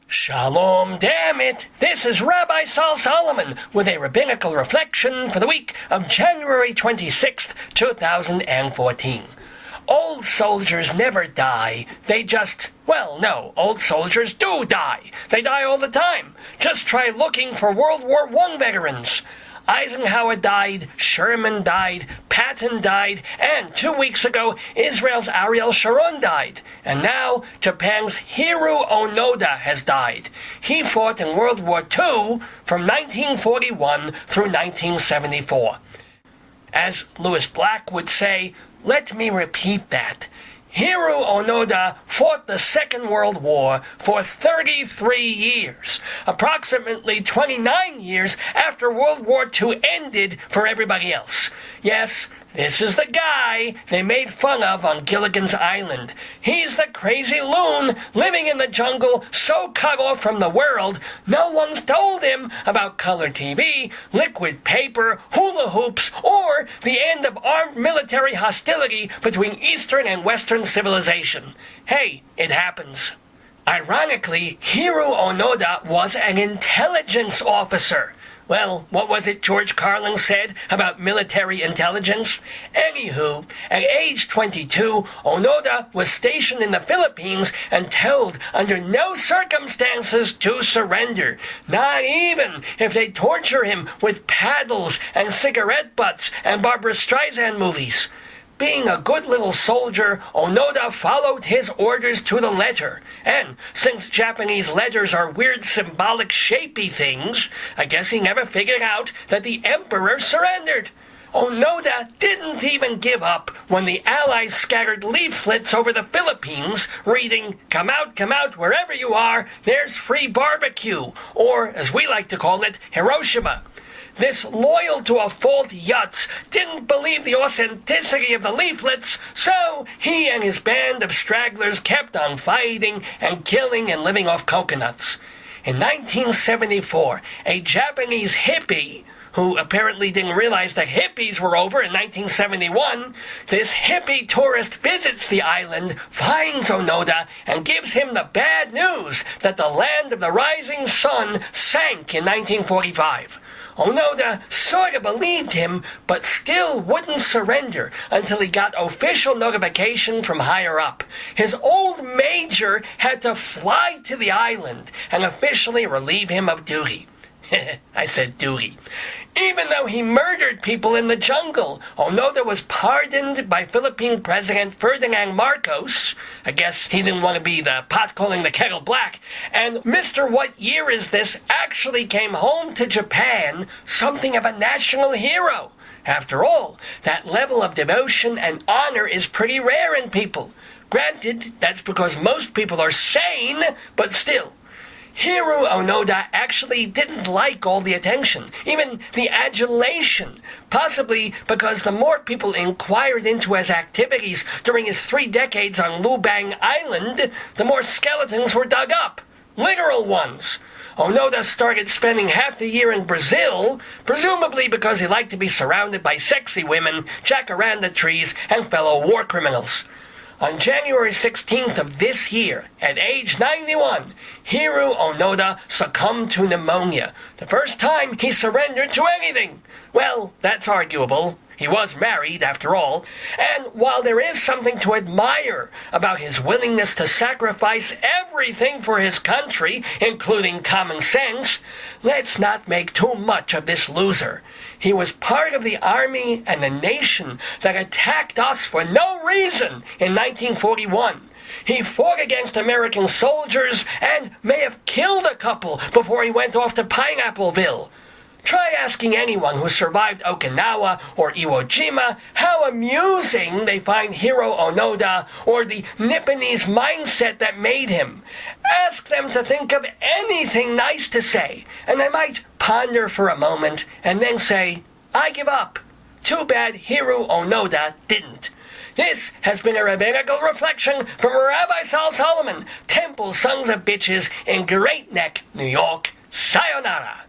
Shalom Dammit! This is Rabbi Sol Solomon with a Rabbinical Reflection for the week of January 26th, 2014. Old soldiers never die. They just, no, old soldiers do die. They die all the time. Just try looking for World War I veterans. Eisenhower died, Sherman died, Patton died, and 2 weeks ago, Israel's Ariel Sharon died. And now, Japan's Hiroo Onoda has died. He fought in World War II from 1941 through 1974. As Louis Black would say, let me repeat that. Hiroo Onoda fought the Second World War for 33 years, approximately 29 years after World War II ended for everybody else. Yes, this is the guy they made fun of on Gilligan's Island. He's the crazy loon living in the jungle, so cut off from the world, no one's told him about color TV, liquid paper, hula hoops, or the end of armed military hostility between Eastern and Western civilization. Hey, it happens. Ironically, Hiroo Onoda was an intelligence officer. Well, what was it George Carlin said about military intelligence? Anywho, at age 22, Onoda was stationed in the Philippines and told under no circumstances to surrender, not even if they torture him with paddles and cigarette butts and Barbra Streisand movies. Being a good little soldier, Onoda followed his orders to the letter. And since Japanese letters are weird symbolic shapey things, I guess he never figured out that the emperor surrendered. Onoda didn't even give up when the Allies scattered leaflets over the Philippines reading, come out, wherever you are, there's free barbecue," or, as we like to call it, Hiroshima. This loyal-to-a-fault Yutz didn't believe the authenticity of the leaflets, so he and his band of stragglers kept on fighting and killing and living off coconuts. In 1974, a Japanese hippie, who apparently didn't realize that hippies were over in 1971, this hippie tourist visits the island, finds Onoda, and gives him the bad news that the land of the rising sun sank in 1945. Onoda sort of believed him, but still wouldn't surrender until he got official notification from higher up. His old major had to fly to the island and officially relieve him of duty. I said duty. Even though he murdered people in the jungle, Onoda was pardoned by Philippine President Ferdinand Marcos. I guess he didn't want to be the pot calling the kettle black. And Mr. What Year Is This actually came home to Japan, something of a national hero. After all, that level of devotion and honor is pretty rare in people. Granted, that's because most people are sane, but still. Hiroo Onoda actually didn't like all the attention, even the adulation, possibly because the more people inquired into his activities during his 3 decades on Lubang Island, the more skeletons were dug up. Literal ones. Onoda started spending half the year in Brazil, presumably because he liked to be surrounded by sexy women, jacaranda trees, and fellow war criminals. On January 16th of this year, at age 91, Hiroo Onoda succumbed to pneumonia, the first time he surrendered to anything. Well, that's arguable. He was married, after all, and while there is something to admire about his willingness to sacrifice everything for his country, including common sense, let's not make too much of this loser. He was part of the army and the nation that attacked us for no reason in 1941. He fought against American soldiers and may have killed a couple before he went off to Pineappleville. Try asking anyone who survived Okinawa or Iwo Jima how amusing they find Hiroo Onoda or the Nipponese mindset that made him. Ask them to think of anything nice to say, and they might ponder for a moment and then say, "I give up." Too bad Hiroo Onoda didn't. This has been a Rabbinical Reflection from Rabbi Sol Solomon, Temple Sons of Bitches in Great Neck, New York. Sayonara.